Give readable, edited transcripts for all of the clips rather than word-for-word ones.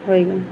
होएगा।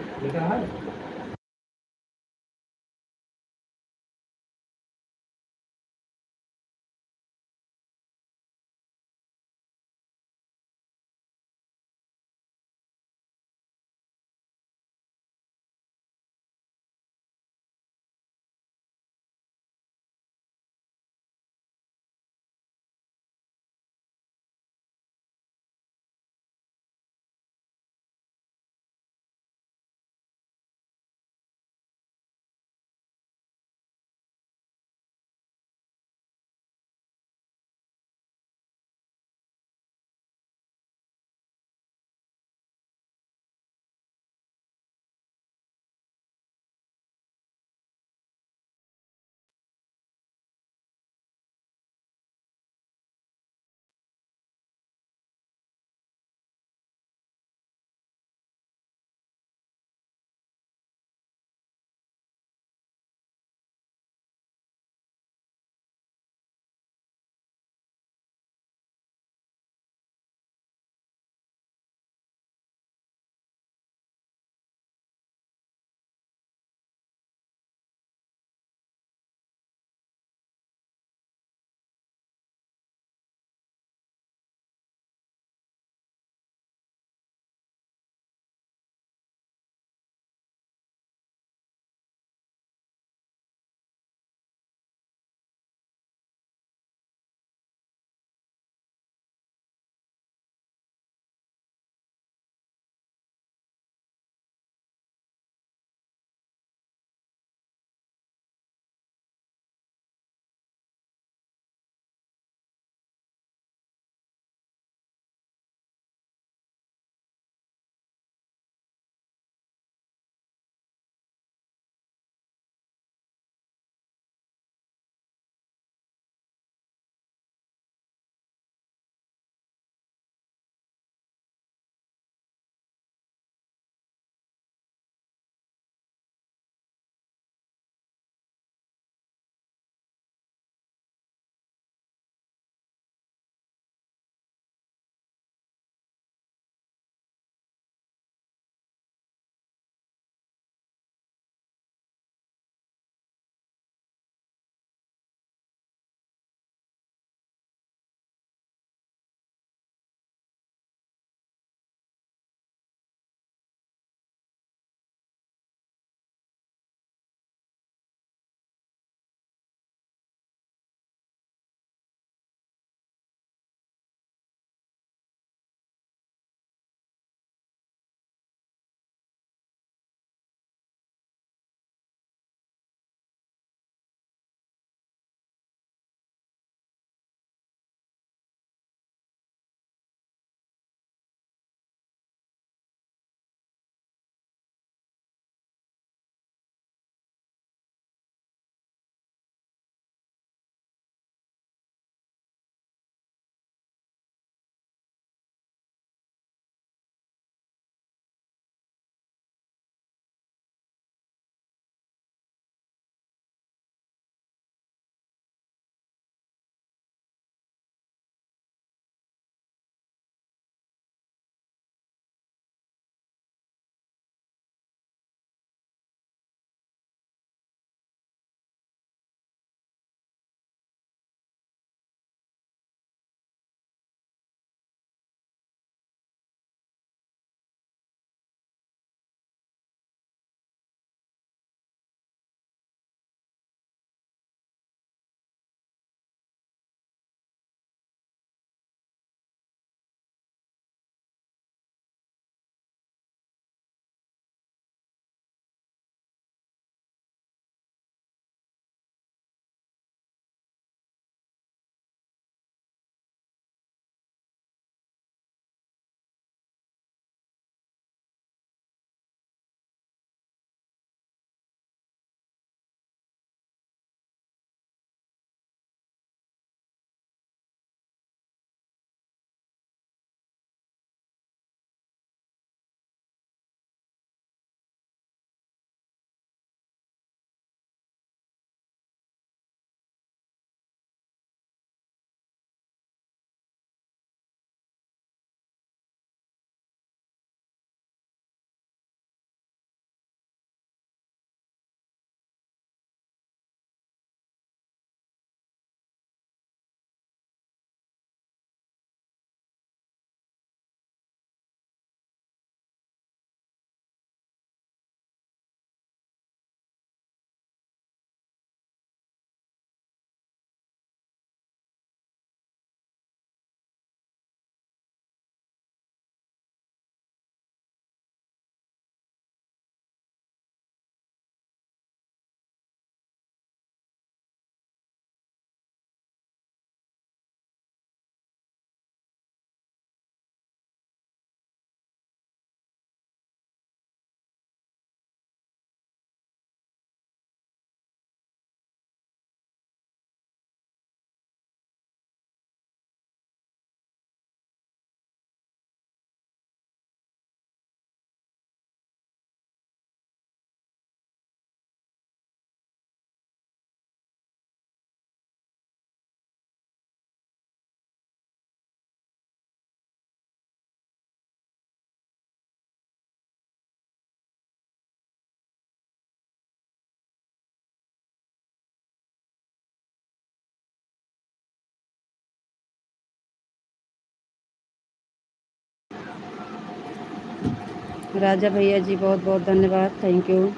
राजा भैया जी बहुत बहुत धन्यवाद, थैंक यू।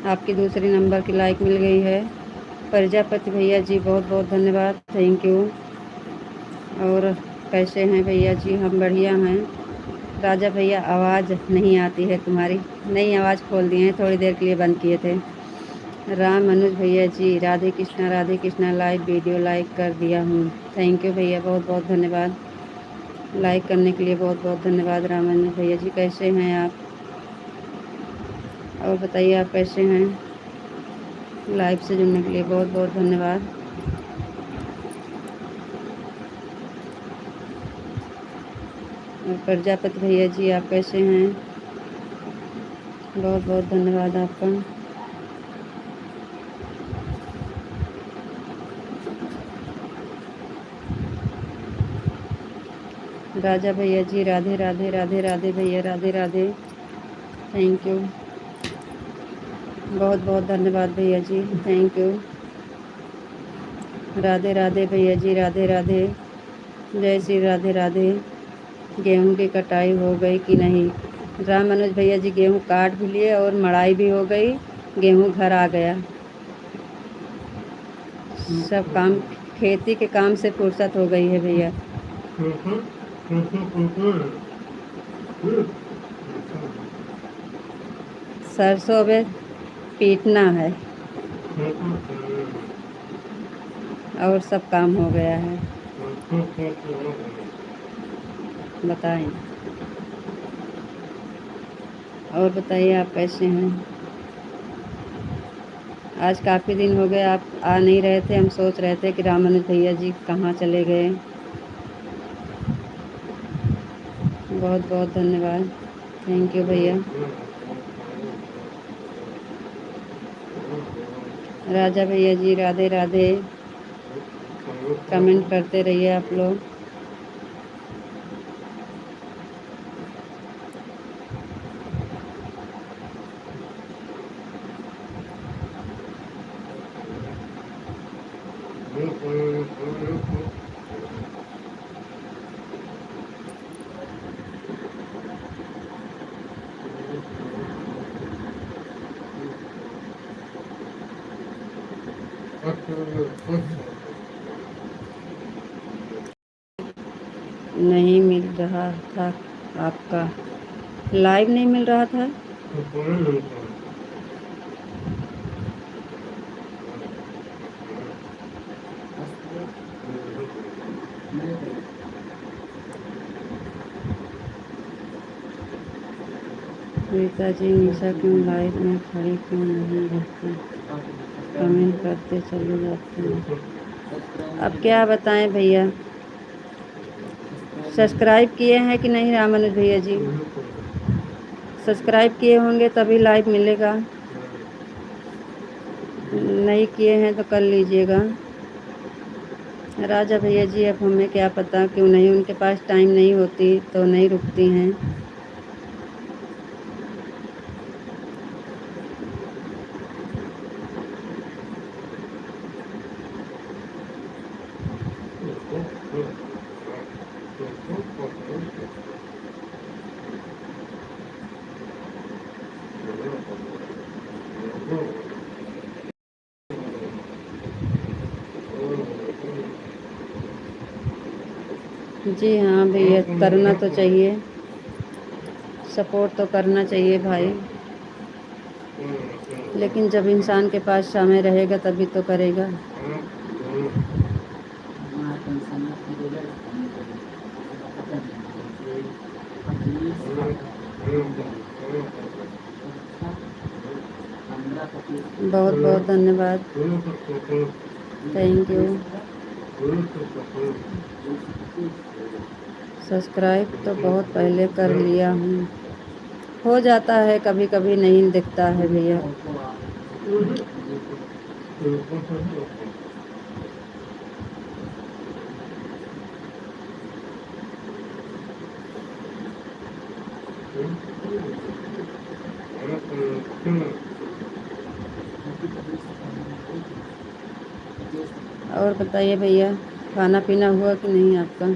आपकी दूसरी नंबर की लाइक मिल गई है। प्रजापति भैया जी बहुत बहुत धन्यवाद, थैंक यू। और कैसे हैं भैया जी? हम बढ़िया हैं। राजा भैया आवाज़ नहीं आती है तुम्हारी। नहीं, आवाज़ खोल दिए हैं, थोड़ी देर के लिए बंद किए थे। राम अनुज भैया ji Radhe Krishna live video like कर दिया हूँ, थैंक यू भैया, बहुत बहुत धन्यवाद। लाइक करने के लिए बहुत बहुत धन्यवाद राम अनुज भैया जी। कैसे हैं आप? और बताइए आप कैसे हैं? लाइव से जुड़ने के लिए बहुत बहुत धन्यवाद। और प्रजापति भैया जी आप कैसे हैं? बहुत बहुत धन्यवाद आपका। राजा भैया जी राधे राधे राधे राधे भैया, राधे राधे, थैंक यू, बहुत बहुत धन्यवाद भैया जी, थैंक यू। राधे राधे भैया जी, राधे राधे, जय श्री राधे राधे। गेहूं की कटाई हो गई कि नहीं? राम मनोज भैया जी गेहूं काट भी लिए और मड़ाई भी हो गई, गेहूं घर आ गया। सब काम, खेती के काम से फुर्सत हो गई है भैया। सरसों में पीटना है और सब काम हो गया है। बताएं और बताइए आप कैसे हैं? आज काफ़ी दिन हो गए आप आ नहीं रहे थे, हम सोच रहे थे कि रामानुज भैया जी कहाँ चले गए। बहुत बहुत धन्यवाद, थैंक यू भैया। राजा भैया जी राधे राधे, कमेंट करते रहिए आप लोग। नहीं मिल रहा था आपका लाइव, नहीं मिल रहा था। रीता जी निशा क्यों लाइव में खड़ी क्यों नहीं रहती, कमेंट करते चले जाते हैं। अब क्या बताएं भैया, सब्सक्राइब किए हैं कि नहीं रामानुज भैया जी? सब्सक्राइब किए होंगे तभी लाइव मिलेगा, नहीं किए हैं तो कर लीजिएगा। राजा भैया जी अब हमें क्या पता क्यों नहीं, उनके पास टाइम नहीं होती तो नहीं रुकती हैं। जी हाँ भैया, करना तो चाहिए, सपोर्ट तो करना चाहिए भाई, लेकिन जब इंसान के पास समय रहेगा तभी तो करेगा। बहुत बहुत धन्यवाद, थैंक यू। सब्सक्राइब तो बहुत पहले कर लिया हूँ, हो जाता है कभी कभी, नहीं दिखता है भैया। और बताइए भैया, खाना पीना हुआ कि नहीं आपका?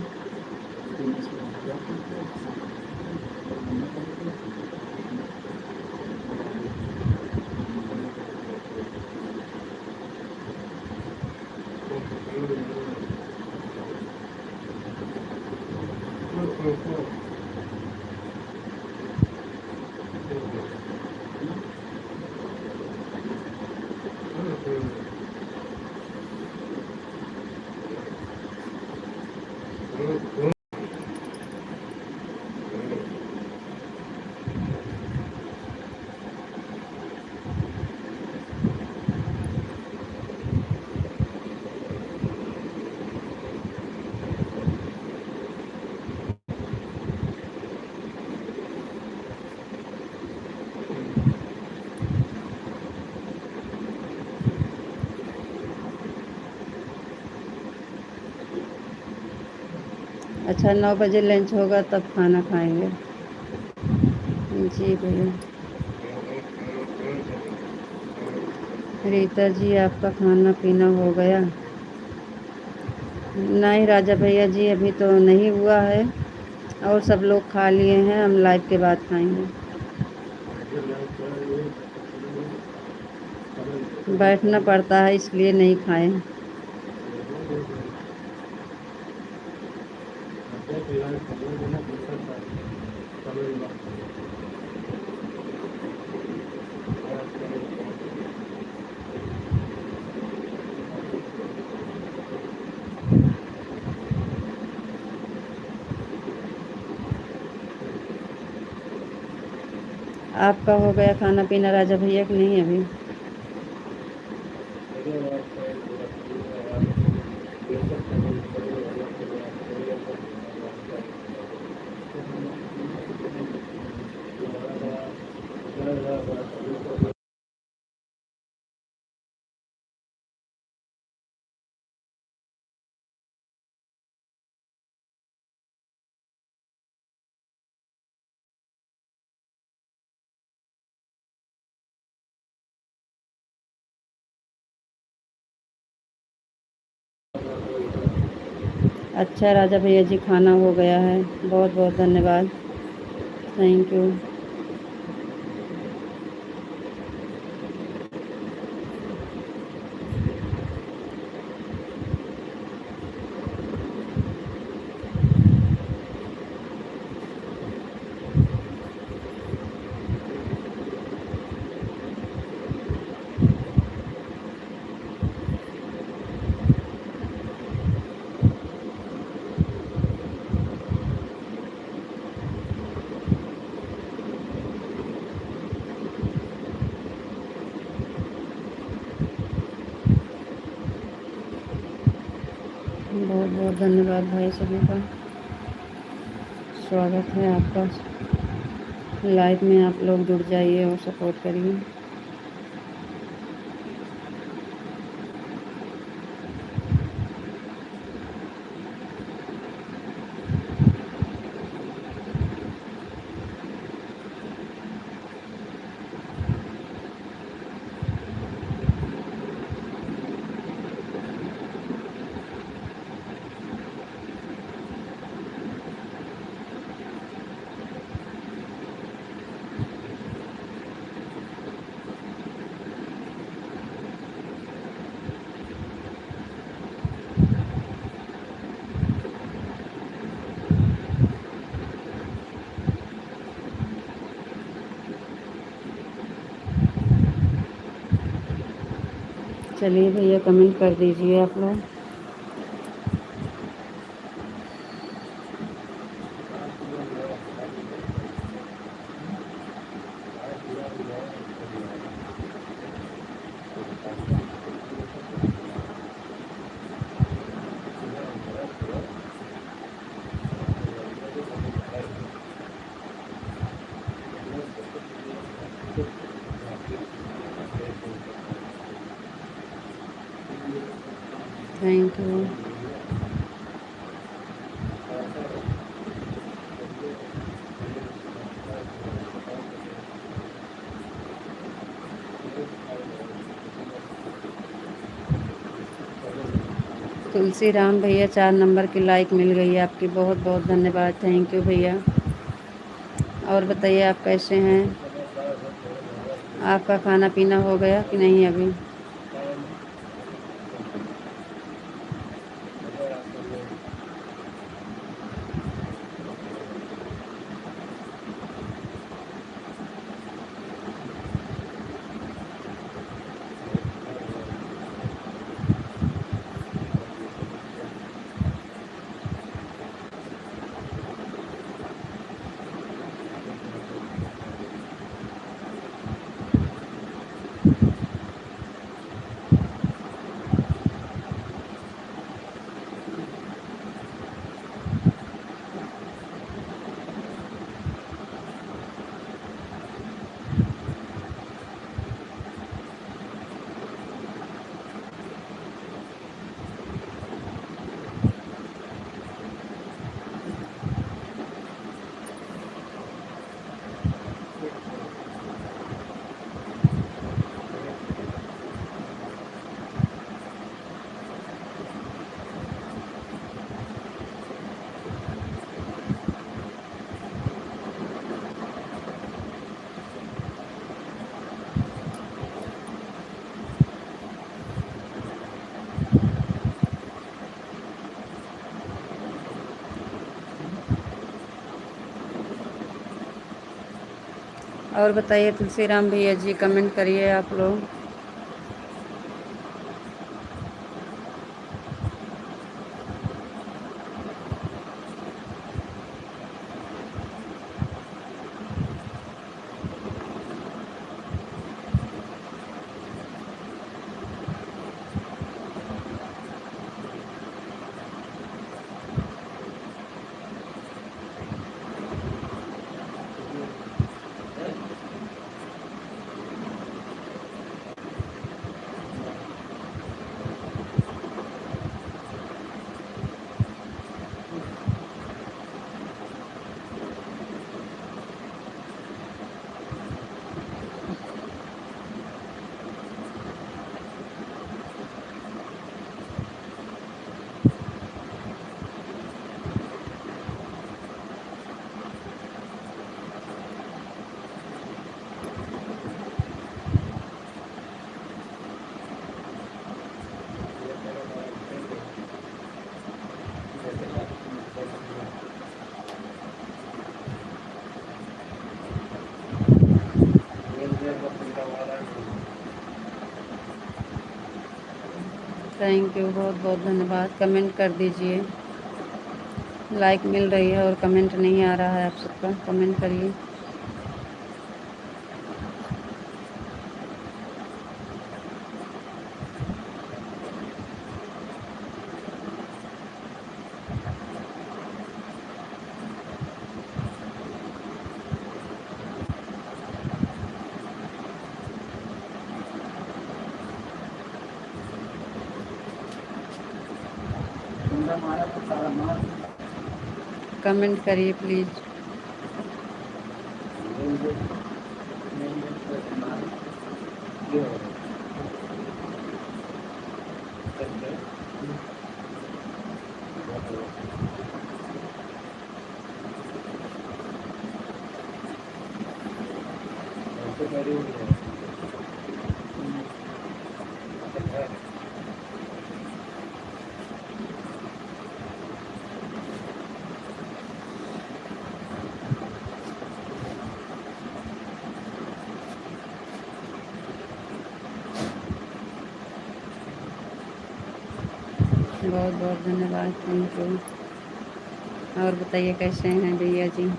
अच्छा, 9 बजे लंच होगा तब खाना खाएंगे। जी भैया। रीता जी, आपका खाना पीना हो गया? नहीं राजा भैया जी, अभी तो नहीं हुआ है, और सब लोग खा लिए हैं, हम लाइव के बाद खाएंगे। बैठना पड़ता है इसलिए नहीं खाए। आपका हो गया खाना पीना राजा भैया कि नहीं अभी? अच्छा राजा भैया जी, खाना हो गया है, बहुत बहुत धन्यवाद, थैंक यू। बहुत बहुत धन्यवाद भाई सभी का, स्वागत है आपका। लाइव में आप लोग जुड़ जाइए और सपोर्ट करिए। चलिए भैया, कमेंट कर दीजिए आप लोग। Thank you. तुलसी राम भैया, 4 नंबर की लाइक मिल गई है आपकी, बहुत बहुत धन्यवाद, थैंक यू भैया। और बताइए आप कैसे हैं? आपका खाना पीना हो गया कि नहीं अभी? और बताइए तुलसीराम भैया जी, कमेंट करिए आप लोग। थैंक यू, बहुत बहुत धन्यवाद। कमेंट कर दीजिए। लाइक मिल रही है और कमेंट नहीं आ रहा है आप सबका, कमेंट करिए। कमेंट करिए प्लीज़। बहुत बहुत धन्यवाद, थैंक यू। और बताइए कैसे हैं भैया जी।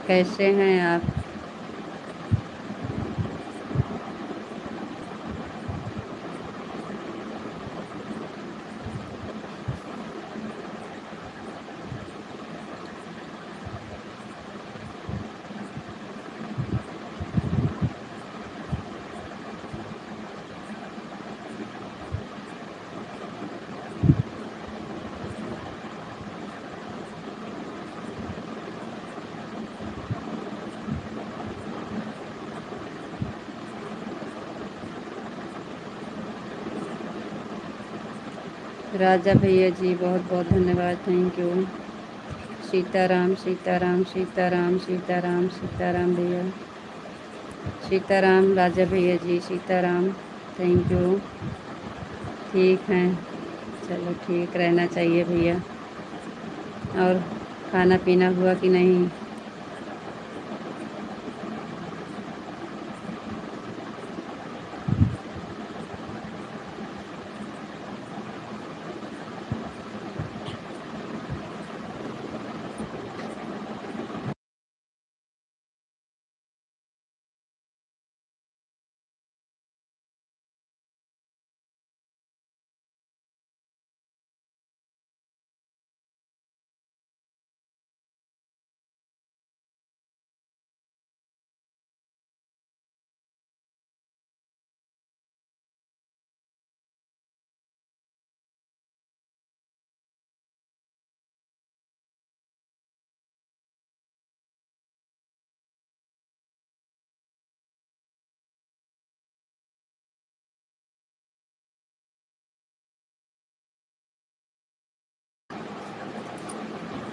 कैसे हैं आप। राजा भैया जी बहुत बहुत धन्यवाद, थैंक यू। सीताराम सीताराम सीताराम सीताराम सीताराम भैया, सीताराम राजा भैया जी, सीताराम, थैंक यू। ठीक है, चलो ठीक रहना चाहिए भैया। और खाना पीना हुआ कि नहीं।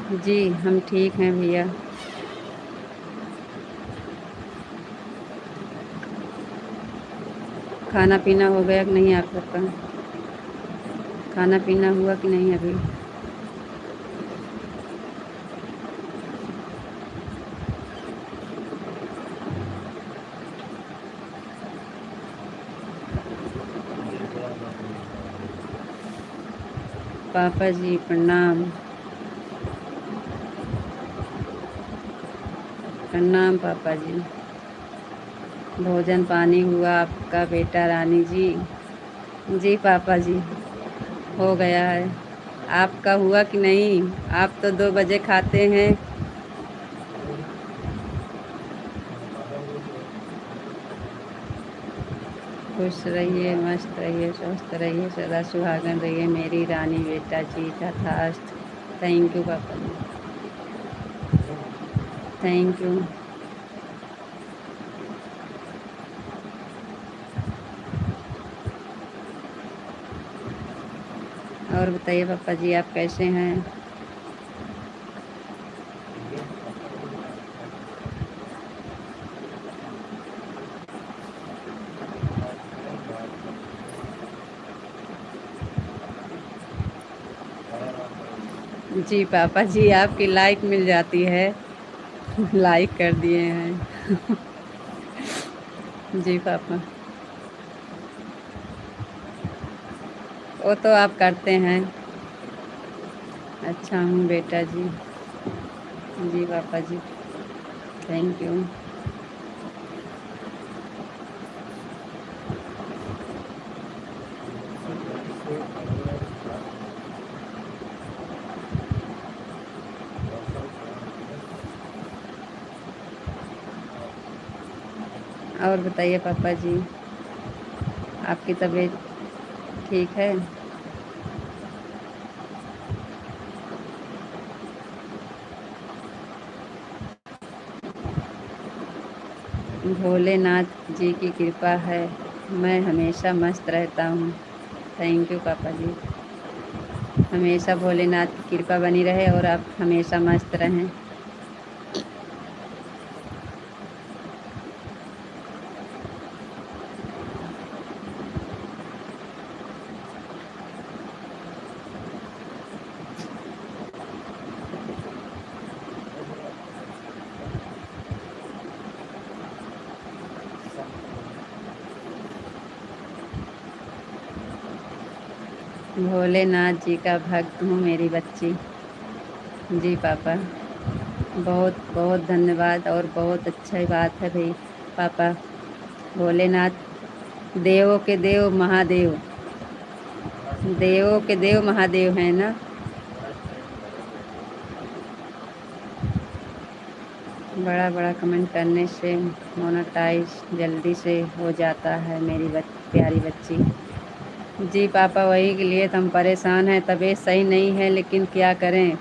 जी हम ठीक हैं भैया। खाना पीना हो गया कि नहीं आप सबका? खाना पीना हुआ कि नहीं अभी? पापा जी प्रणाम। प्रणाम पापा जी। भोजन पानी हुआ आपका बेटा रानी जी? जी पापा जी हो गया है। आपका हुआ कि नहीं? आप तो 2 बजे खाते हैं। खुश रहिए, मस्त रहिए, स्वस्थ रहिए, सदा सुहागन रहिए मेरी रानी बेटा जी। तथास्तु। थैंक यू पापा जी। Thank you. और बताइए पापा जी आप कैसे हैं? जी पापा जी आपकी लाइक मिल जाती है। लाइक कर दिए हैं। जी पापा। वो तो आप करते हैं। अच्छा हूँ बेटा जी। जी पापा जी। Thank you. और बताइए पापा जी आपकी तबीयत ठीक है? भोलेनाथ जी की कृपा है। मैं हमेशा मस्त रहता हूँ। थैंक यू पापा जी। हमेशा भोलेनाथ की कृपा बनी रहे और आप हमेशा मस्त रहें। भोलेनाथ जी का भक्त हूँ मेरी बच्ची। जी पापा। बहुत बहुत धन्यवाद और बहुत अच्छी बात है भाई पापा। भोलेनाथ देवों के देव महादेव। देवों के देव महादेव हैं ना। बड़ा बड़ा कमेंट करने से मोनेटाइज जल्दी से हो जाता है मेरी प्यारी बच्ची। जी पापा वही के लिए तो हम परेशान हैं। तबीयत सही नहीं है लेकिन क्या करें।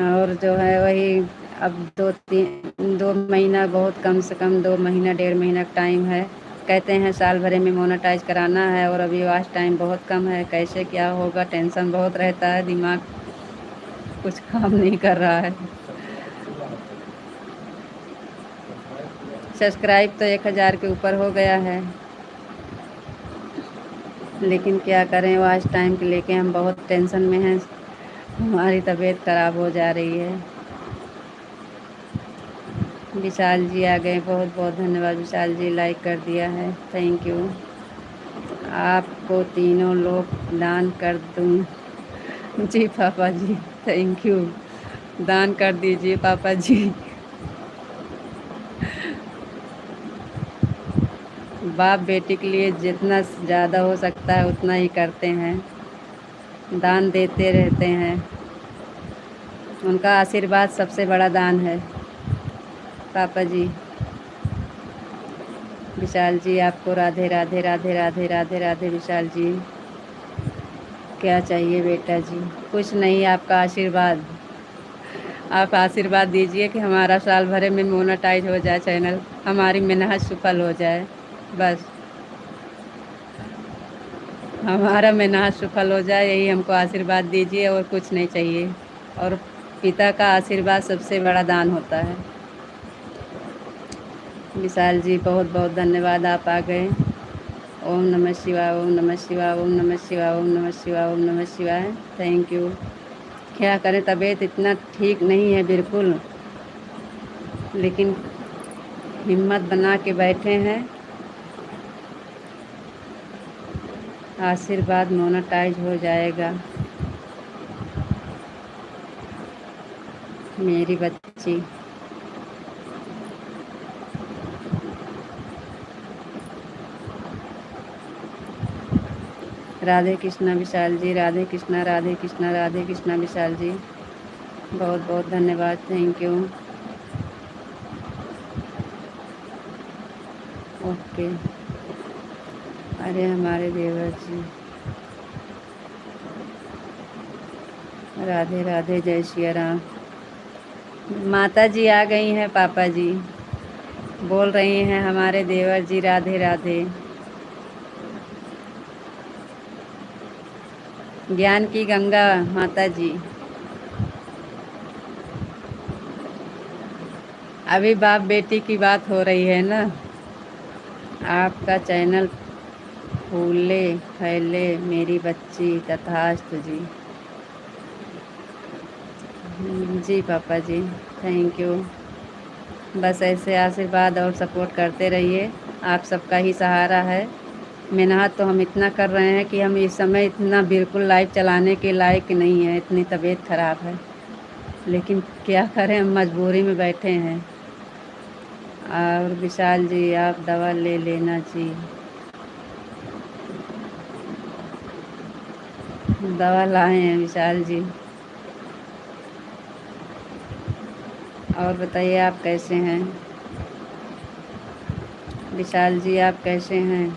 और जो है वही अब 2 महीना बहुत कम से कम 2 महीना 1.5 महीना का टाइम है। कहते हैं साल भरे में मोनेटाइज कराना है और अभी वास्ट टाइम बहुत कम है। कैसे क्या होगा टेंशन बहुत रहता है। दिमाग कुछ काम नहीं कर रहा है। सब्सक्राइब तो 1,000 के ऊपर हो गया है लेकिन क्या करें वास्ट टाइम के लेके हम बहुत टेंशन में हैं। हमारी तबीयत ख़राब हो जा रही है। विशाल जी आ गए। बहुत बहुत धन्यवाद विशाल जी लाइक कर दिया है। Thank you. आपको तीनों लोग दान कर दूँ? जी पापा जी थैंक यू। दान कर दीजिए पापा जी। बाप बेटी के लिए जितना ज़्यादा हो सकता है उतना ही करते हैं। दान देते रहते हैं। उनका आशीर्वाद सबसे बड़ा दान है पापा जी। विशाल जी आपको राधे राधे राधे राधे राधे राधे। विशाल जी क्या चाहिए बेटा जी? कुछ नहीं आपका आशीर्वाद। आप आशीर्वाद दीजिए कि हमारा साल भरे में मोनेटाइज हो जाए चैनल। हमारी मेहनत सफल हो जाए बस। हमारा मेहनत सफल हो जाए यही हमको आशीर्वाद दीजिए और कुछ नहीं चाहिए। और पिता का आशीर्वाद सबसे बड़ा दान होता है। विशाल जी बहुत बहुत धन्यवाद, आप आ गए। ओम नमः शिवाय, ओम नमः शिवाय, ओम नमः शिवाय, ओम नमः शिवाय, ओम नमः शिवाय। Thank you. क्या करें, तबीयत इतना ठीक नहीं है बिल्कुल, लेकिन हिम्मत बना के बैठे हैं। आशीर्वाद मोनेटाइज हो जाएगा। मेरी बच्ची राधे कृष्णा विशाल जी, राधे कृष्णा, राधे कृष्णा, राधे कृष्णा विशाल जी, बहुत बहुत धन्यवाद, थैंक यू। ओके। अरे हमारे देवर जी, राधे राधे, जय श्री राम। माता जी आ गई हैं, पापा जी बोल रही हैं हमारे देवर जी, राधे राधे। ज्ञान की गंगा माता जी, अभी बाप बेटी की बात हो रही है ना। आपका चैनल फूले फैले मेरी बच्ची, तथास्तु जी। जी पापा जी, थैंक यू। बस ऐसे आशीर्वाद और सपोर्ट करते रहिए, आप सबका ही सहारा है। मेहनत तो हम इतना कर रहे हैं कि हम इस समय इतना बिल्कुल लाइव चलाने के लायक नहीं है, इतनी तबीयत ख़राब है, लेकिन क्या करें, हम मजबूरी में बैठे हैं। और विशाल जी आप दवा ले लेना जी। दवा लाए हैं विशाल जी। और बताइए आप कैसे हैं? विशाल जी आप कैसे हैं?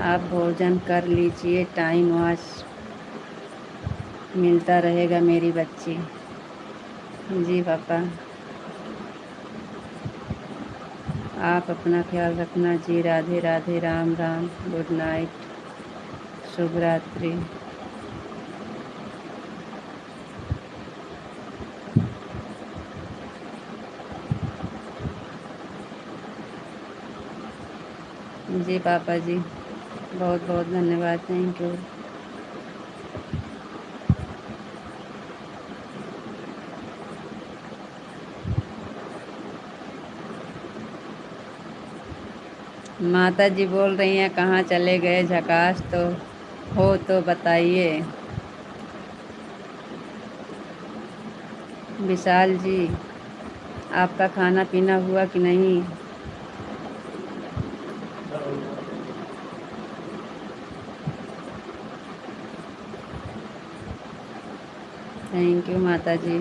आप भोजन कर लीजिए, टाइम वॉच मिलता रहेगा मेरी बच्ची। जी पापा, आप अपना ख्याल रखना जी। राधे राधे, राम राम, गुड नाइट, शुभ रात्रि। जी पापा जी, बहुत बहुत धन्यवाद, थैंक यू। माता जी बोल रही हैं कहाँ चले गए, झकास तो हो तो बताइए। विशाल जी आपका खाना पीना हुआ कि नहीं? थैंक यू माता जी।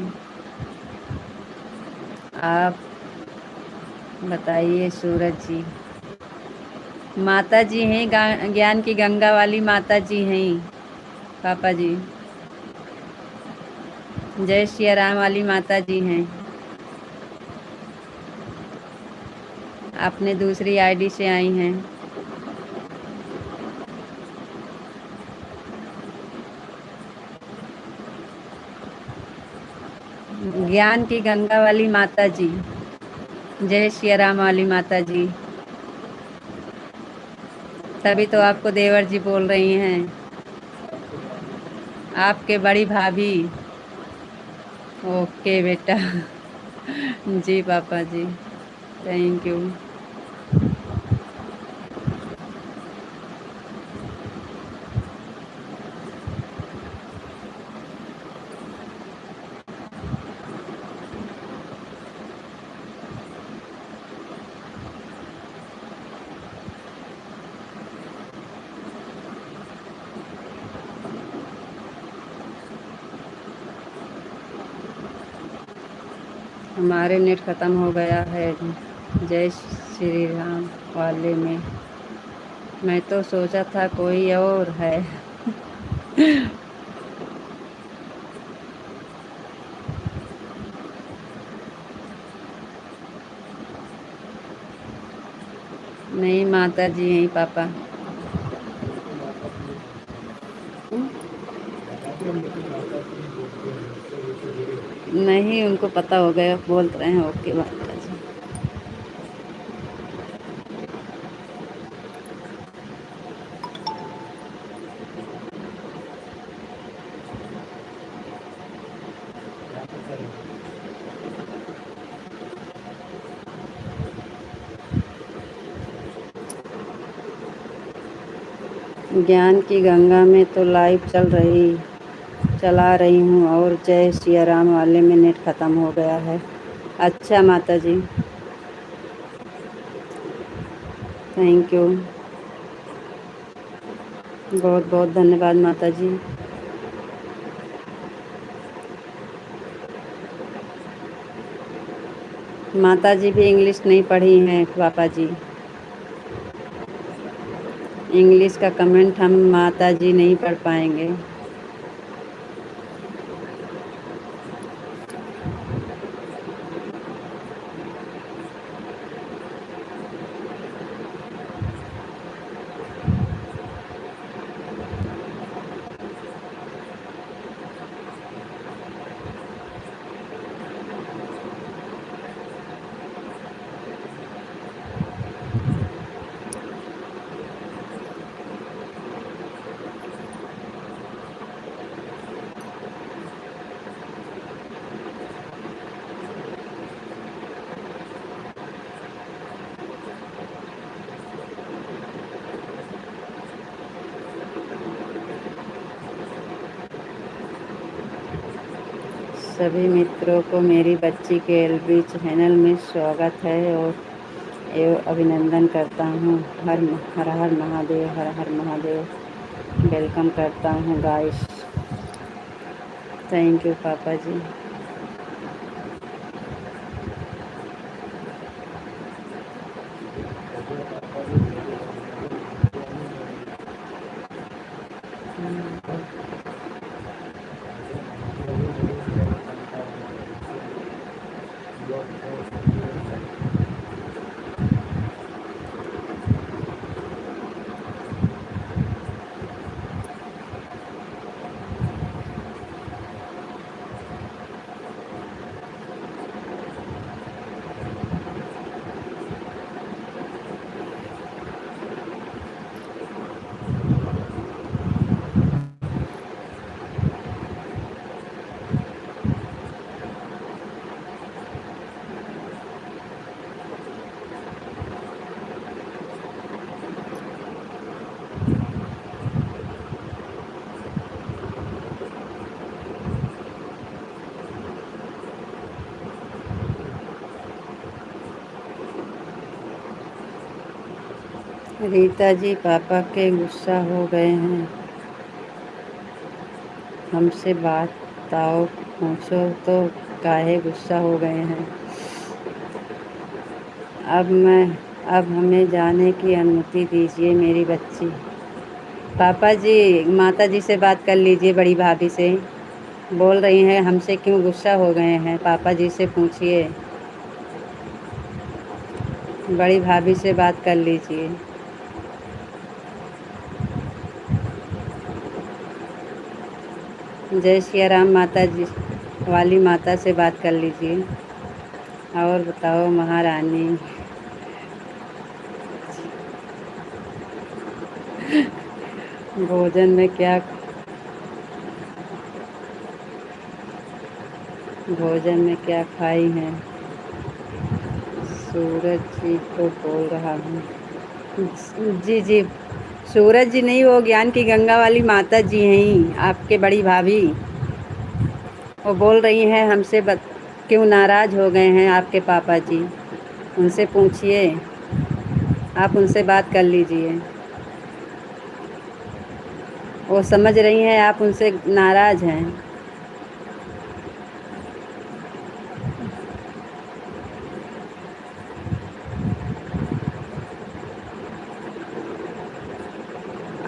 आप बताइए सूरज जी। माता जी हैं, ज्ञान की गंगा वाली माता जी हैं पापा जी। जय श्री राम वाली माता जी हैं। अपने दूसरी आईडी से आई हैं। ज्ञान की गंगा वाली माता जी, जय श्री राम वाली माता जी। तभी तो आपको देवर जी बोल रही हैं, आपके बड़ी भाभी। ओके बेटा। जी पापा जी, थैंक यू। हमारे नेट ख़त्म हो गया है जय श्री राम वाले में। मैं तो सोचा था कोई और है। नहीं माता जी यहीं पापा। नहीं, उनको पता हो गया, बोल रहे हैं ओके माता जी। ज्ञान की गंगा में तो लाइव चला रही हूँ, और जय सिया राम वाले में नेट ख़त्म हो गया है। अच्छा माता जी, थैंक यू, बहुत बहुत धन्यवाद माता जी। माता जी भी इंग्लिश नहीं पढ़ी हैं पापा जी। इंग्लिश का कमेंट हम माता जी नहीं पढ़ पाएंगे। सभी मित्रों को मेरी बच्ची के एलबी चैनल में स्वागत है और एवं अभिनंदन करता हूँ। हर हर महादेव, हर हर महादेव। वेलकम करता हूँ गाइस। थैंक यू पापा जी। रीता जी, पापा के गुस्सा हो गए हैं, हमसे बात आओ पूछो तो काहे गुस्सा हो गए हैं। अब हमें जाने की अनुमति दीजिए मेरी बच्ची। पापा जी, माता जी से बात कर लीजिए, बड़ी भाभी से। बोल रही हैं हमसे क्यों गुस्सा हो गए हैं, पापा जी से पूछिए। बड़ी भाभी से बात कर लीजिए। जय सिया राम माता जी वाली माता से बात कर लीजिए। और बताओ महारानी। भोजन में क्या खाई हैं? सूरज जी को बोल रहा हूँ। जी जी, सूरज जी नहीं, वो ज्ञान की गंगा वाली माता जी हैं, आपके बड़ी भाभी। वो बोल रही हैं हमसे क्यों नाराज़ हो गए हैं आपके पापा जी, उनसे पूछिए, आप उनसे बात कर लीजिए। वो समझ रही हैं आप उनसे नाराज़ हैं।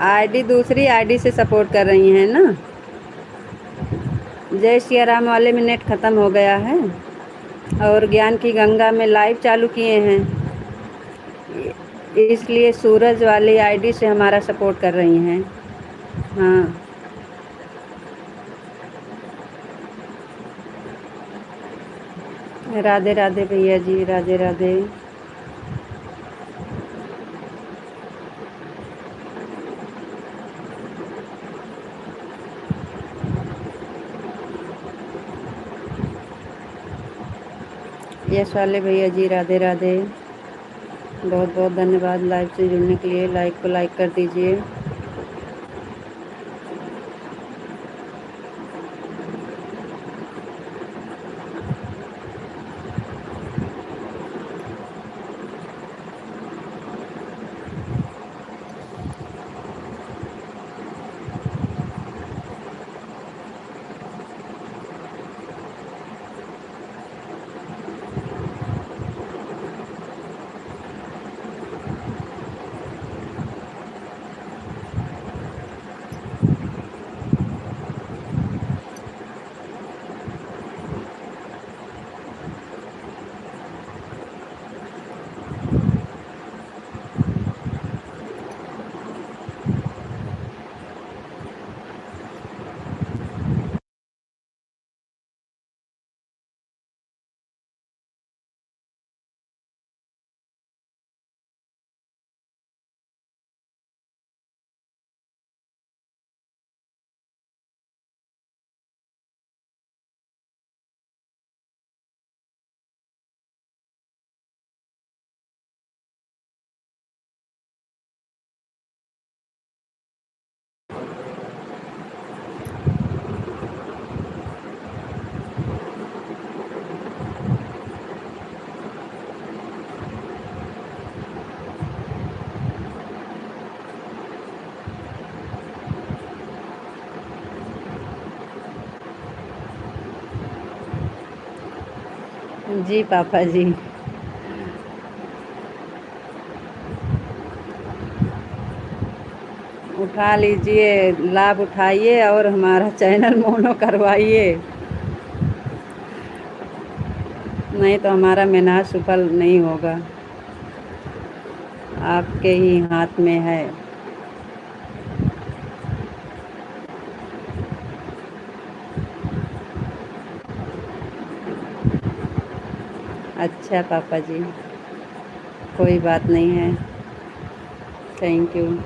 आईडी दूसरी आईडी से सपोर्ट कर रही हैं ना। जय सिया राम वाले में नेट ख़त्म हो गया है और ज्ञान की गंगा में लाइव चालू किए हैं, इसलिए सूरज वाली आईडी से हमारा सपोर्ट कर रही हैं। हाँ, राधे राधे भैया जी, राधे राधे। यश वाले भैया जी, राधे राधे। बहुत बहुत धन्यवाद लाइव से जुड़ने के लिए। लाइक को लाइक कर दीजिए। जी पापा जी। उठा लीजिए, लाभ उठाइए और हमारा चैनल मोनो करवाइए। नहीं तो हमारा मेहनत सफल नहीं होगा। आपके ही हाथ में है। अच्छा पापा जी, कोई बात नहीं है। Thank you.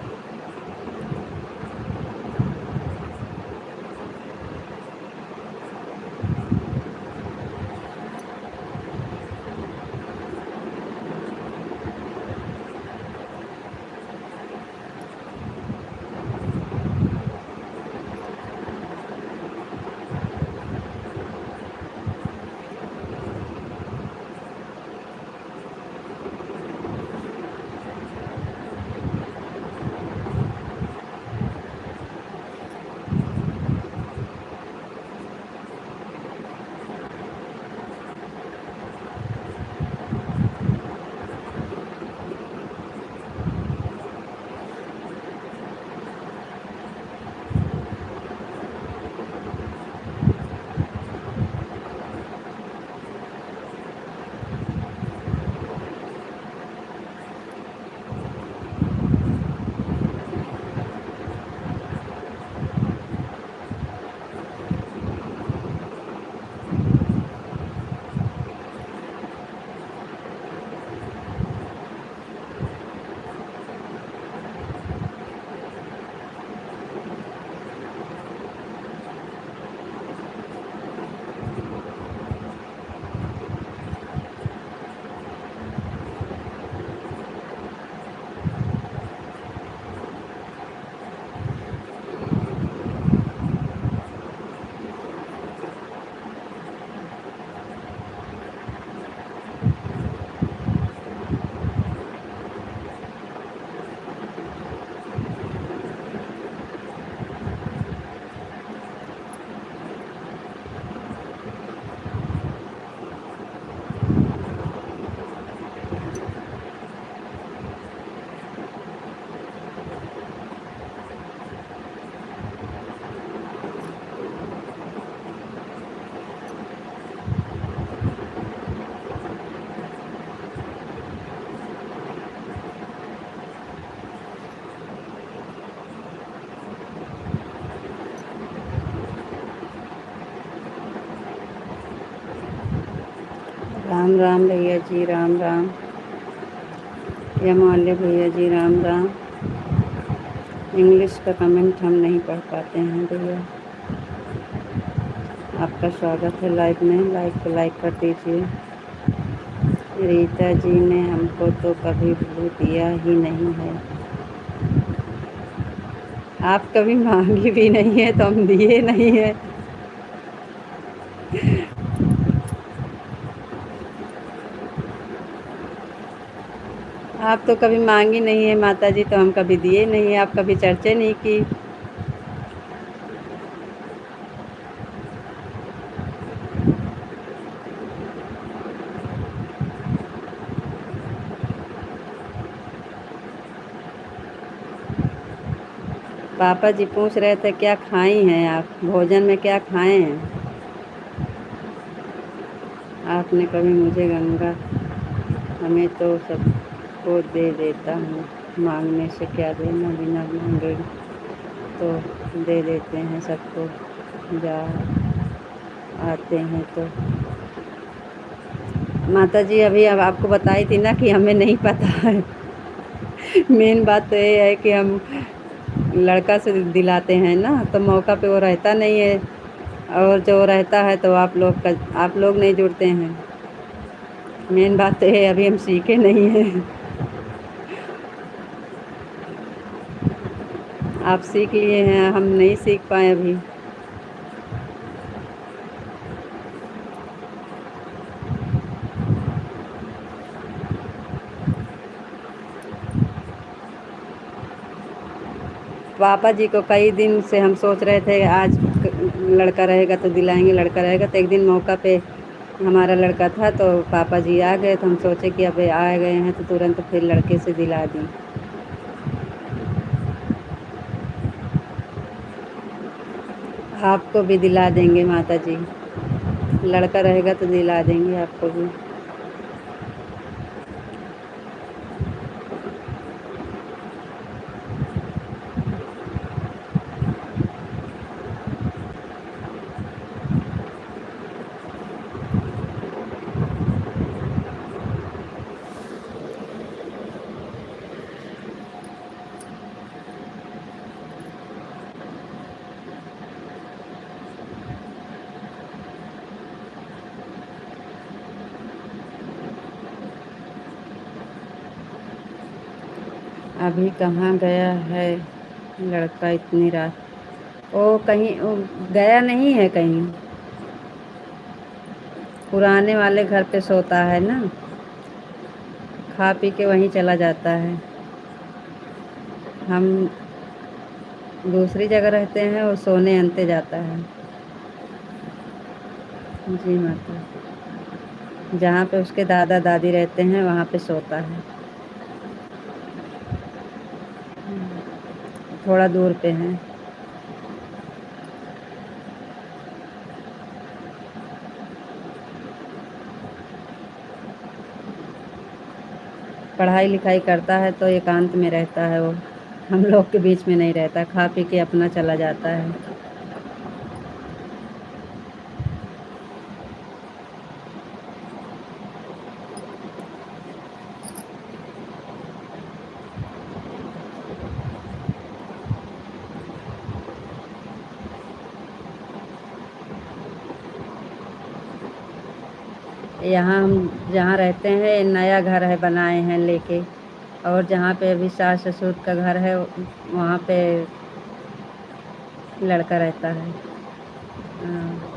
राम राम भैया जी, राम राम। या मौल्य भैया जी, राम राम। इंग्लिश का कमेंट हम नहीं पढ़ पाते हैं भैया। आपका स्वागत है लाइव में, लाइव को लाइक कर दीजिए। रीता जी ने हमको तो कभी ब्लू दिया ही नहीं है। आप कभी मांगी भी नहीं है तो हम दिए नहीं है। आप तो कभी मांगी नहीं है माता जी, तो हम कभी दिए नहीं है। आप कभी चर्चा नहीं की। पापा जी पूछ रहे थे क्या खाई हैं आप, भोजन में क्या खाए हैं। आपने कभी मुझे गंगा, हमें तो सबको दे देता हूँ, मांगने से क्या देना, बिना मांगे तो दे देते हैं सबको, जा आते हैं तो। माता जी अभी अब आपको बताई थी ना कि हमें नहीं पता है। मेन बात तो ये है कि हम लड़का से दिलाते हैं ना, तो मौका पे वो रहता नहीं है, और जो रहता है तो आप लोग नहीं जुड़ते हैं। मेन बात तो है अभी हम सीखे नहीं हैं। आप सीख लिए हैं, हम नहीं सीख पाए अभी। पापा जी को कई दिन से हम सोच रहे थे आज लड़का रहेगा तो दिलाएंगे, लड़का रहेगा तो। एक दिन मौका पे हमारा लड़का था तो पापा जी आ गए, तो हम सोचे कि अब आ गए हैं तो तुरंत फिर लड़के से दिला दी। आपको भी दिला देंगे माता जी, लड़का रहेगा तो दिला देंगे आपको भी। अभी कहाँ गया है लड़का इतनी रात। वो कहीं गया नहीं है कहीं, पुराने वाले घर पे सोता है ना, खा पी के वहीं चला जाता है। हम दूसरी जगह रहते हैं, वो सोने अंते जाता है। जी माता, जहाँ पे उसके दादा दादी रहते हैं वहाँ पे सोता है, थोड़ा दूर पे है। पढ़ाई लिखाई करता है तो एकांत में रहता है वो, हम लोग के बीच में नहीं रहता, खा पी के अपना चला जाता है। यहाँ हम जहाँ रहते हैं नया घर है, बनाए हैं लेके, और जहाँ पे अभी सास ससुर का घर है वहाँ पे लड़का रहता है। हाँ।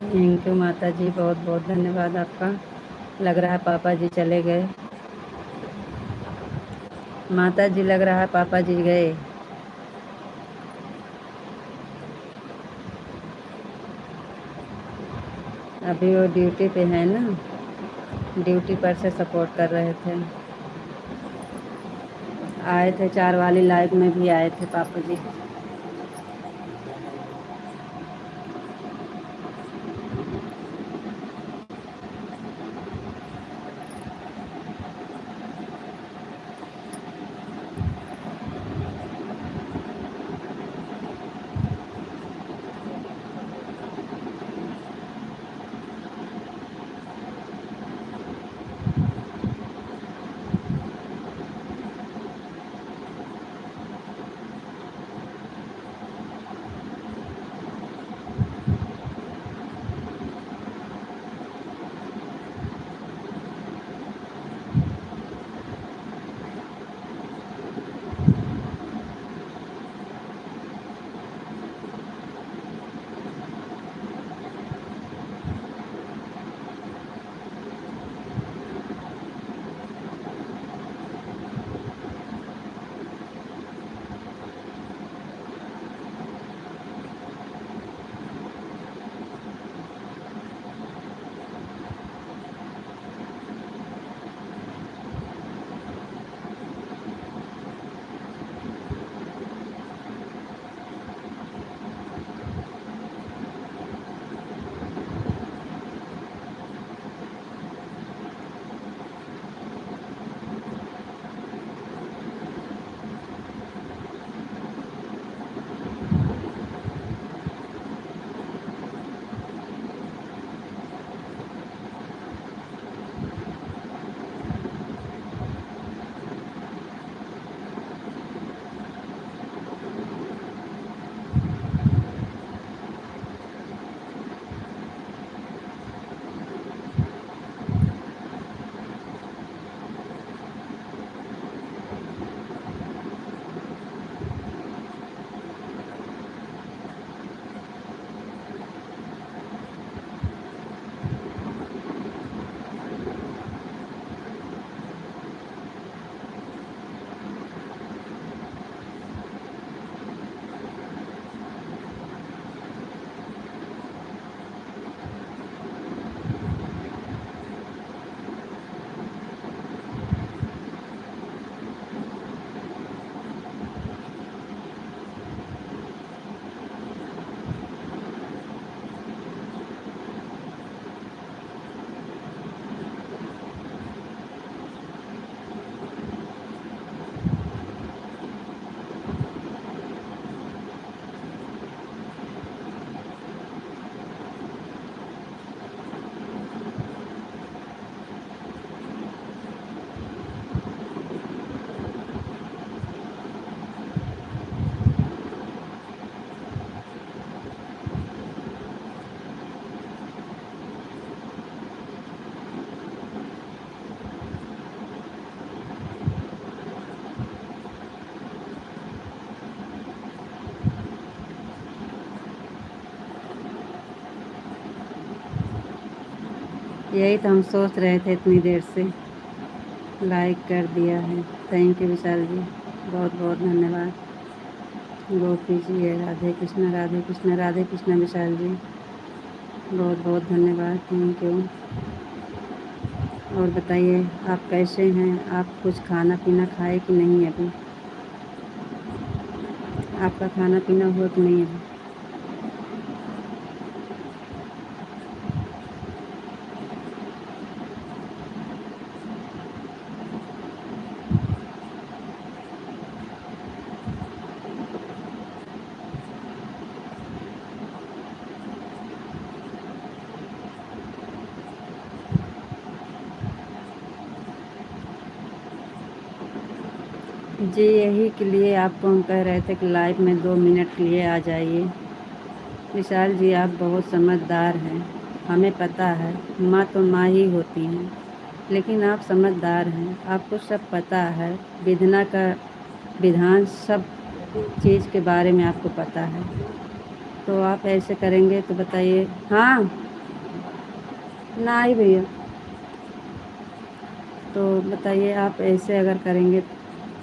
थैंक यू माता जी, बहुत बहुत धन्यवाद आपका। लग रहा है पापा जी चले गए। माता जी लग रहा है पापा जी गए। अभी वो ड्यूटी पे है ना, ड्यूटी पर से सपोर्ट कर रहे थे। आए थे 4 वाली लाइव में भी आए थे पापा जी। यही तो हम सोच रहे थे इतनी देर से। लाइक कर दिया है, थैंक यू विशाल जी, बहुत बहुत धन्यवाद। गोपी जी है, राधे कृष्णा राधे कृष्णा राधे कृष्णा विशाल जी, बहुत बहुत धन्यवाद, थैंक यू। और बताइए आप कैसे हैं? आप कुछ खाना पीना खाए कि नहीं अभी? आपका खाना पीना हुआ कि नहीं अभी? जी यही के लिए आपको हम कह रहे थे कि लाइव में 2 मिनट के लिए आ जाइए। विशाल जी आप बहुत समझदार हैं, हमें पता है, माँ तो माँ ही होती हैं, लेकिन आप समझदार हैं, आपको सब पता है, विधना का विधान सब चीज़ के बारे में आपको पता है। तो आप ऐसे करेंगे तो बताइए। हाँ ना ही भैया, तो बताइए आप ऐसे अगर करेंगे,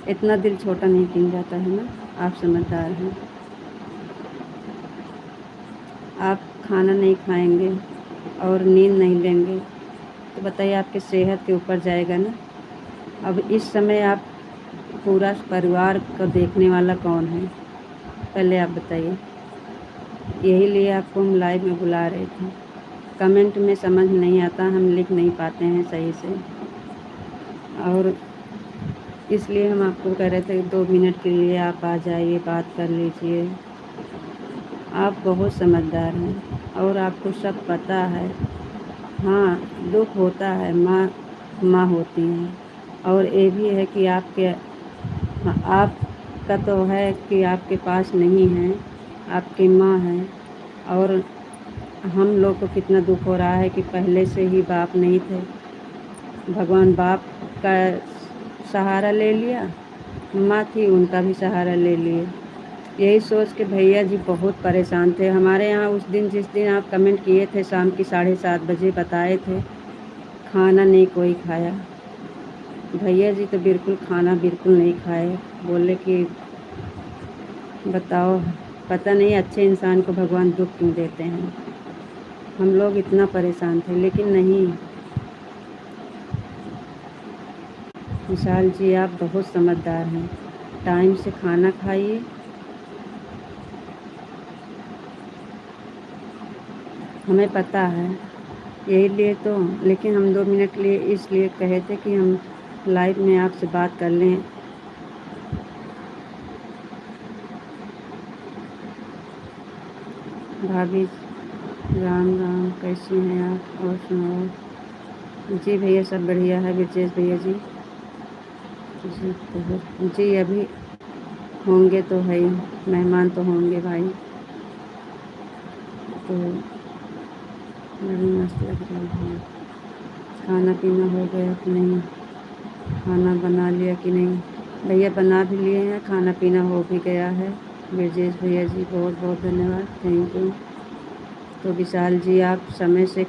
इतना दिल छोटा नहीं किया जाता है ना, आप समझदार हैं। आप खाना नहीं खाएंगे और नींद नहीं लेंगे तो बताइए आपकी सेहत के ऊपर जाएगा ना। अब इस समय आप पूरा परिवार को देखने वाला कौन है, पहले आप बताइए। यही लिए आपको हम लाइव में बुला रहे थे। कमेंट में समझ नहीं आता, हम लिख नहीं पाते हैं सही से, और इसलिए हम आपको कह रहे थे 2 मिनट के लिए आप आ जाइए, बात कर लीजिए। आप बहुत समझदार हैं और आपको सब पता है। हाँ दुख होता है, माँ माँ होती हैं, और ये भी है कि आपके, हाँ, आपका तो है कि आपके पास नहीं है, आपकी माँ है, और हम लोग को कितना दुख हो रहा है कि पहले से ही बाप नहीं थे, भगवान बाप का सहारा ले लिया, माँ थी उनका भी सहारा ले लिए। यही सोच के भैया जी बहुत परेशान थे। हमारे यहाँ उस दिन, जिस दिन आप कमेंट किए थे शाम की 7:30 बजे बताए थे, खाना नहीं कोई खाया। भैया जी तो बिल्कुल खाना बिल्कुल नहीं खाए, बोले कि बताओ, पता नहीं अच्छे इंसान को भगवान दुख क्यों देते हैं। हम लोग इतना परेशान थे, लेकिन नहीं। विशाल जी आप बहुत समझदार हैं, टाइम से खाना खाइए। हमें पता है, यही लिए तो, लेकिन हम 2 मिनट के लिए इसलिए कहे थे कि हम लाइव में आपसे बात कर लें। भाभी राम राम, कैसी हैं आप और सुनाओ। जी भैया सब बढ़िया है, ब्रजेश भैया जी। जी अभी होंगे तो है ही, मेहमान तो होंगे भाई, तो बड़ी मस्त लग रही है। खाना पीना हो गया कि नहीं? खाना बना लिया कि नहीं? भैया बना भी लिए हैं, खाना पीना हो भी गया है। ब्रजेश भैया जी बहुत बहुत धन्यवाद, थैंक यू। तो विशाल जी आप समय से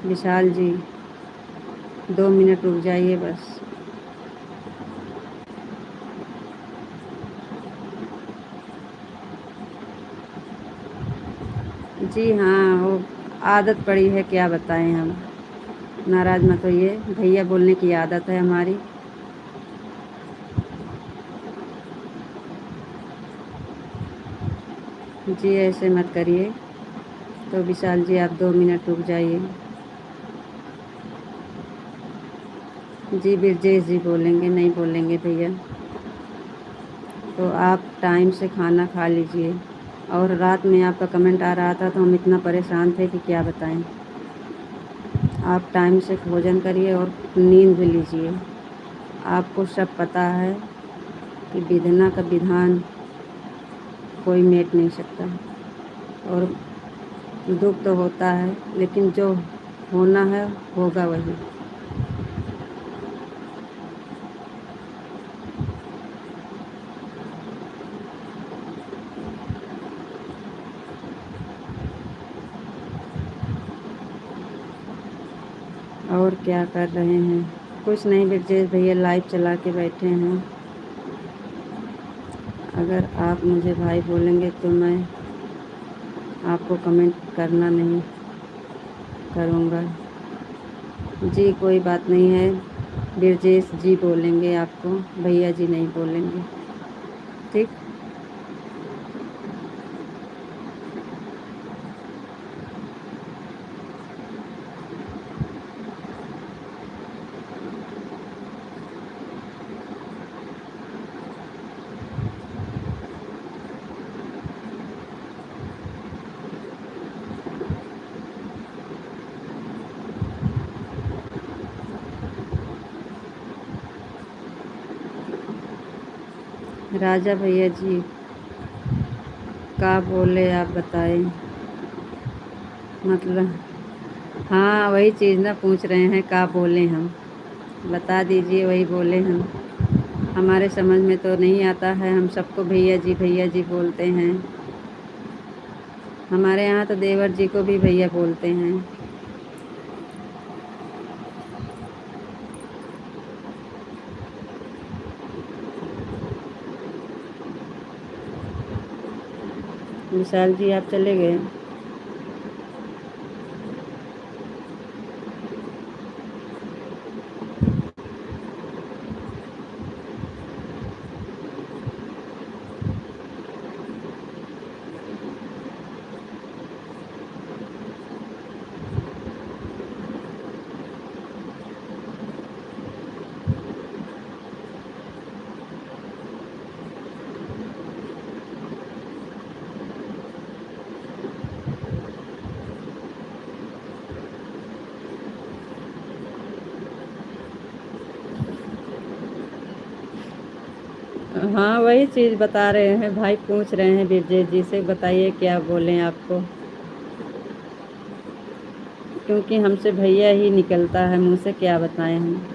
विशाल जी 2 मिनट रुक जाइए बस। जी हाँ, वो आदत पड़ी है, क्या बताएं हम। नाराज़ मत होइए, भैया बोलने की आदत है हमारी। जी ऐसे मत करिए। तो विशाल जी आप 2 मिनट रुक जाइए। जी ब्रजेश जी बोलेंगे, नहीं बोलेंगे भैया। तो आप टाइम से खाना खा लीजिए। और रात में आपका कमेंट आ रहा था तो हम इतना परेशान थे कि क्या बताएं। आप टाइम से भोजन करिए और नींद भी लीजिए। आपको सब पता है कि विधना का विधान कोई मेट नहीं सकता, और दुख तो होता है, लेकिन जो होना है होगा वही। और क्या कर रहे हैं? कुछ नहीं ब्रजेश भैया, लाइव चला के बैठे हैं। अगर आप मुझे भाई बोलेंगे तो मैं आपको कमेंट करना नहीं करूँगा। जी कोई बात नहीं है, ब्रजेश जी बोलेंगे आपको, भैया जी नहीं बोलेंगे, ठीक। राजा भैया जी का बोले आप बताएं, मतलब हाँ वही चीज़ ना पूछ रहे हैं, का बोले हम, बता दीजिए, वही बोले हम। हमारे समझ में तो नहीं आता है, हम सबको भैया जी बोलते हैं। हमारे यहाँ तो देवर जी को भी भैया बोलते हैं। विशाल जी आप चले गए। हाँ वही चीज़ बता रहे हैं, भाई पूछ रहे हैं ब्रजेश जी से, बताइए क्या बोलें आपको, क्योंकि हमसे भैया ही निकलता है मुँह से, क्या बताएं हम।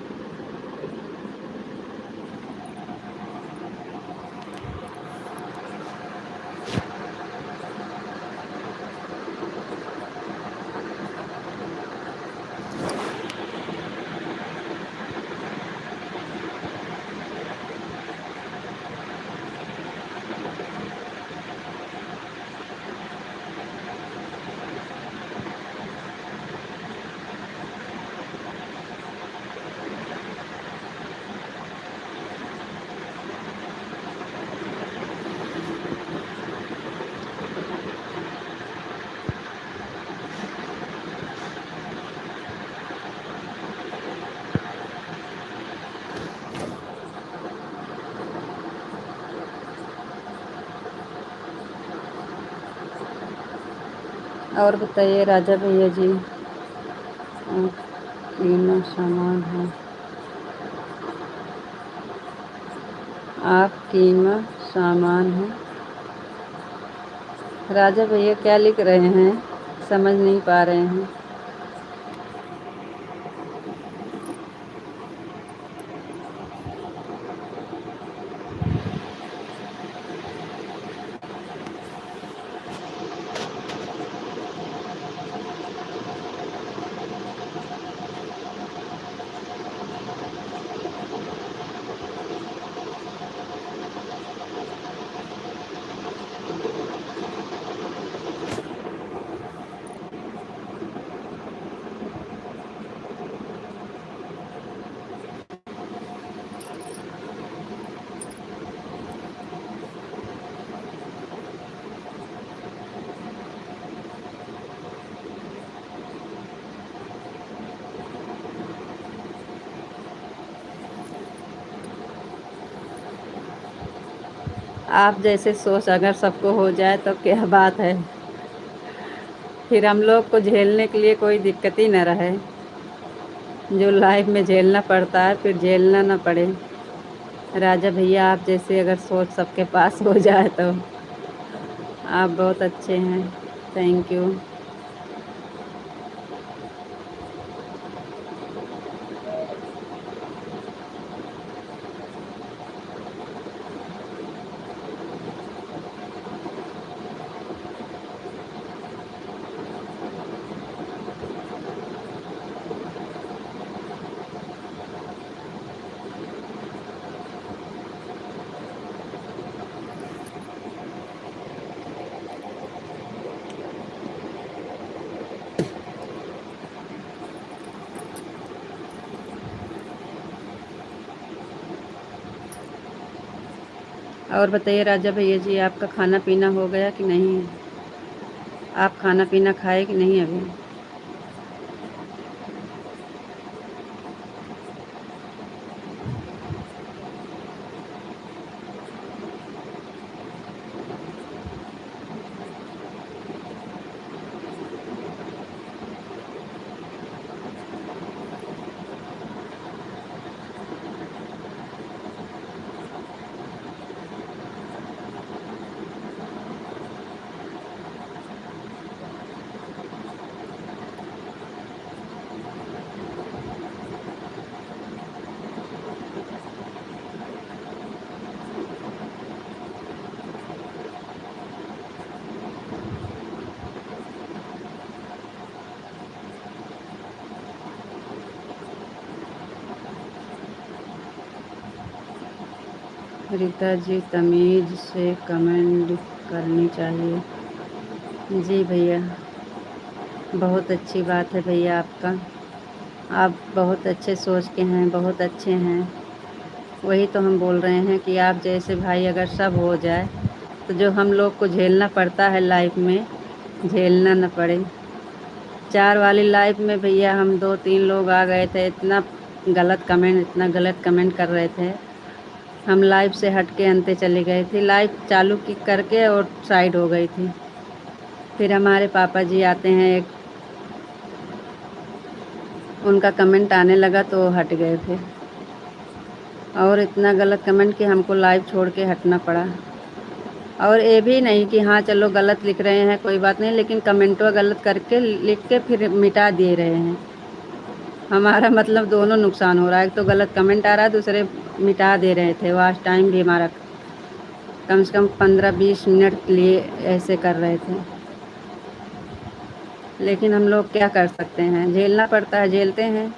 और बताइए राजा भैया जी, कीमत सामान है, आप कीमत सामान है। राजा भैया क्या लिख रहे हैं, समझ नहीं पा रहे हैं। आप जैसे सोच अगर सबको हो जाए तो क्या बात है, फिर हम लोग को झेलने के लिए कोई दिक्कत ही न रहे। जो लाइफ में झेलना पड़ता है फिर झेलना ना पड़े। राजा भैया आप जैसे अगर सोच सबके पास हो जाए तो आप बहुत अच्छे हैं, थैंक यू। और बताइए राजा भैया जी, आपका खाना पीना हो गया कि नहीं? आप खाना पीना खाए कि नहीं अभी? रीता जी, तमीज़ से कमेंट करनी चाहिए। जी भैया, बहुत अच्छी बात है भैया आपका। आप बहुत अच्छे सोच के हैं, बहुत अच्छे हैं। वही तो हम बोल रहे हैं कि आप जैसे भाई अगर सब हो जाए तो जो हम लोग को झेलना पड़ता है लाइफ में, झेलना न पड़े। 4 वाली लाइफ में भैया हम 2-3 लोग आ गए थे, इतना गलत कमेंट कर रहे थे। हम लाइफ से हट के अंते चली गई थी, लाइफ चालू की करके और साइड हो गई थी। फिर हमारे पापा जी आते हैं, एक उनका कमेंट आने लगा तो वो हट गए फिर। और इतना गलत कमेंट कि हमको लाइव छोड़ के हटना पड़ा। और ये भी नहीं कि हाँ चलो गलत लिख रहे हैं कोई बात नहीं, लेकिन कमेंटवा गलत करके लिख के फिर मिटा दे रहे हैं। हमारा मतलब दोनों नुकसान हो रहा है, एक तो गलत कमेंट आ रहा है, दूसरे मिटा दे रहे थे। वॉच टाइम भी हमारा कम से कम 15-20 मिनट के लिए ऐसे कर रहे थे। लेकिन हम लोग क्या कर सकते हैं, झेलना पड़ता है, झेलते हैं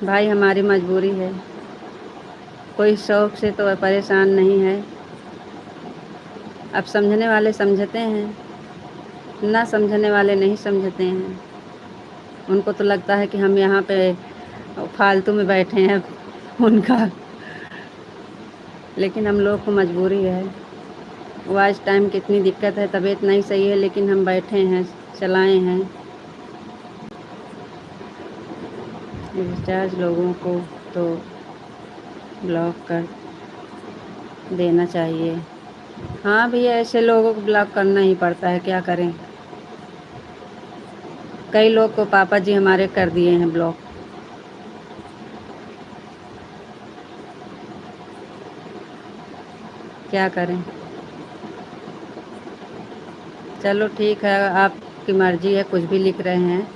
भाई, हमारी मजबूरी है। कोई शौक़ से तो परेशान नहीं है। अब समझने वाले समझते हैं, ना समझने वाले नहीं समझते हैं। उनको तो लगता है कि हम यहाँ पे फालतू में बैठे हैं उनका। लेकिन हम लोग को मजबूरी है। वॉच टाइम की इतनी दिक्कत है, तबीयत नहीं सही है, लेकिन हम बैठे हैं, चलाए हैं। रिचार्ज लोगों को तो ब्लॉक कर देना चाहिए। हाँ भैया, ऐसे लोगों को ब्लॉक करना ही पड़ता है, क्या करें। कई लोग को पापा जी हमारे कर दिए हैं ब्लॉक। क्या करें। चलो ठीक है, आपकी मर्ज़ी है, कुछ भी लिख रहे हैं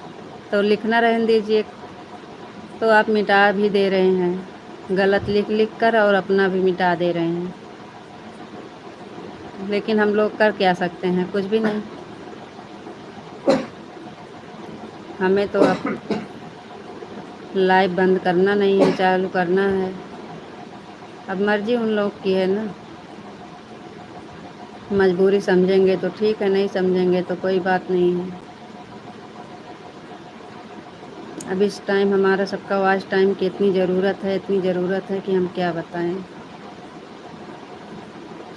तो लिखना रहने दीजिए। तो आप मिटा भी दे रहे हैं, गलत लिख लिख कर, और अपना भी मिटा दे रहे हैं। लेकिन हम लोग कर क्या सकते हैं, कुछ भी नहीं। हमें तो अब लाइव बंद करना नहीं है, चालू करना है। अब मर्ज़ी उन लोग की है ना। मजबूरी समझेंगे तो ठीक है, नहीं समझेंगे तो कोई बात नहीं है। अब इस टाइम हमारा सबका वॉच टाइम की इतनी ज़रूरत है, इतनी ज़रूरत है कि हम क्या बताएं।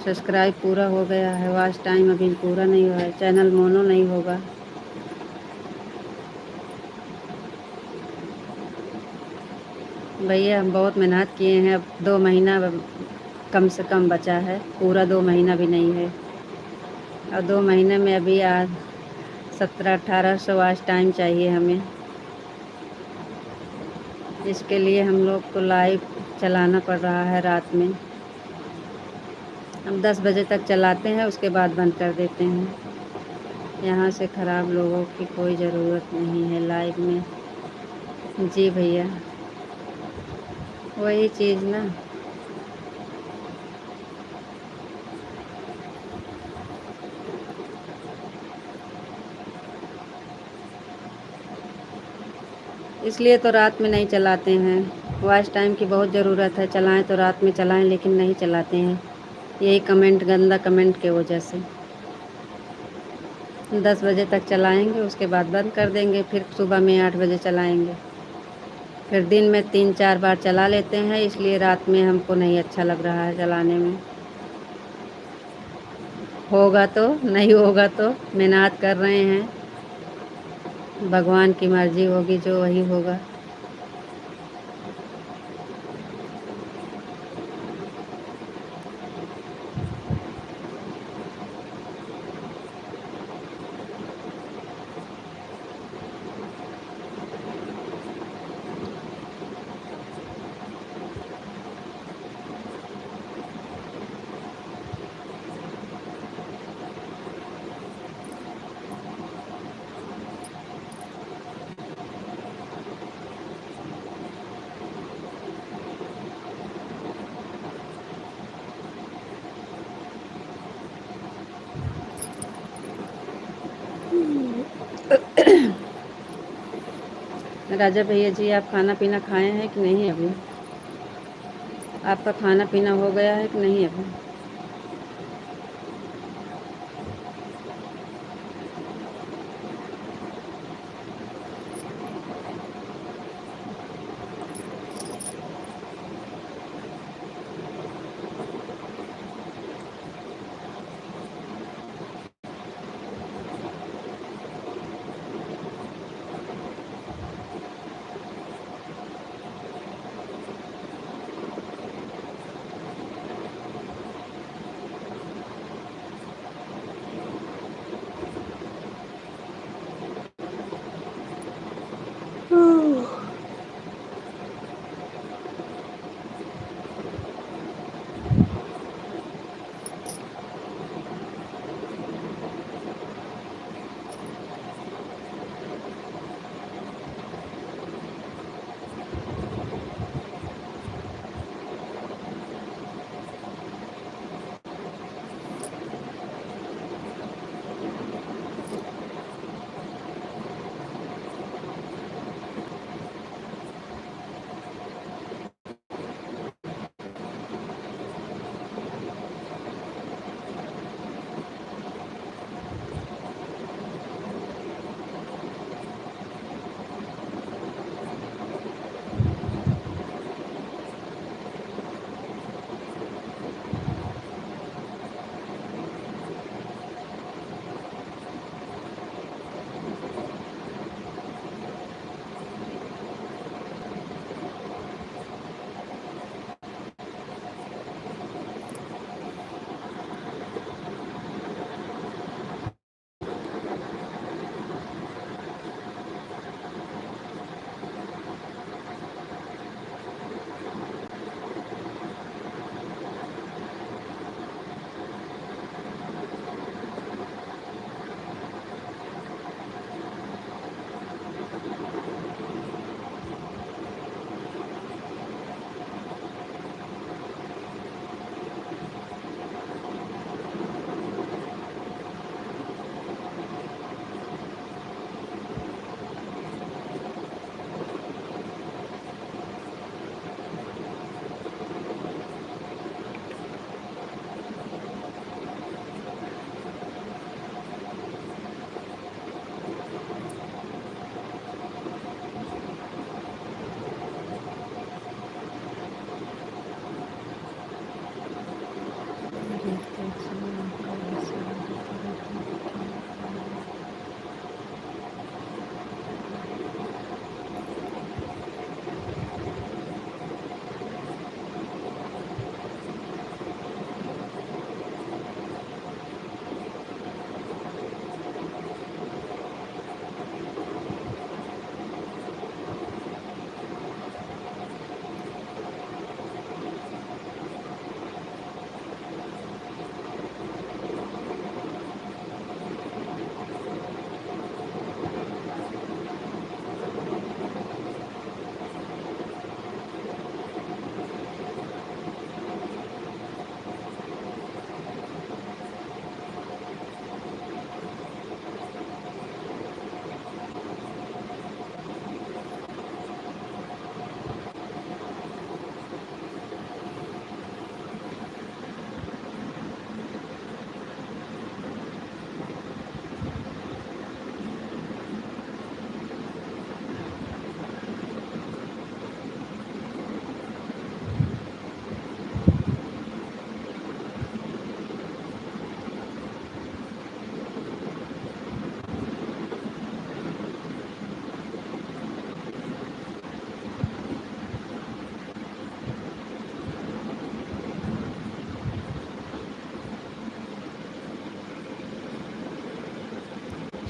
सब्सक्राइब पूरा हो गया है, वॉच टाइम अभी पूरा नहीं हुआ है, चैनल मोनो नहीं होगा। भैया हम बहुत मेहनत किए हैं, अब 2 महीना कम से कम बचा है, पूरा 2 महीना भी नहीं है। और 2 महीने में अभी 1700-1800 वॉच टाइम चाहिए हमें। इसके लिए हम लोग को लाइव चलाना पड़ रहा है रात में। हम 10 बजे तक चलाते हैं, उसके बाद बंद कर देते हैं। यहाँ से ख़राब लोगों की कोई ज़रूरत नहीं है लाइव में। जी भैया, वही चीज़ ना। इसलिए तो रात में नहीं चलाते हैं। वॉच टाइम की बहुत ज़रूरत है, चलाएं तो रात में चलाएं, लेकिन नहीं चलाते हैं, यही कमेंट, गंदा कमेंट के वजह से। 10 बजे तक चलाएंगे, उसके बाद बंद कर देंगे, फिर सुबह में 8 बजे चलाएंगे। फिर दिन में 3-4 बार चला लेते हैं, इसलिए रात में हमको नहीं अच्छा लग रहा है चलाने में। होगा तो, नहीं होगा तो मेहनत कर रहे हैं, भगवान की मर्जी होगी जो वही होगा। राजा भैया जी, आप खाना पीना खाए हैं कि नहीं अभी? आपका खाना पीना हो गया है कि नहीं अभी?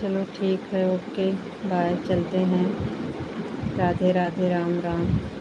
चलो ठीक है, ओके बाय, चलते हैं। राधे राधे, राम राम।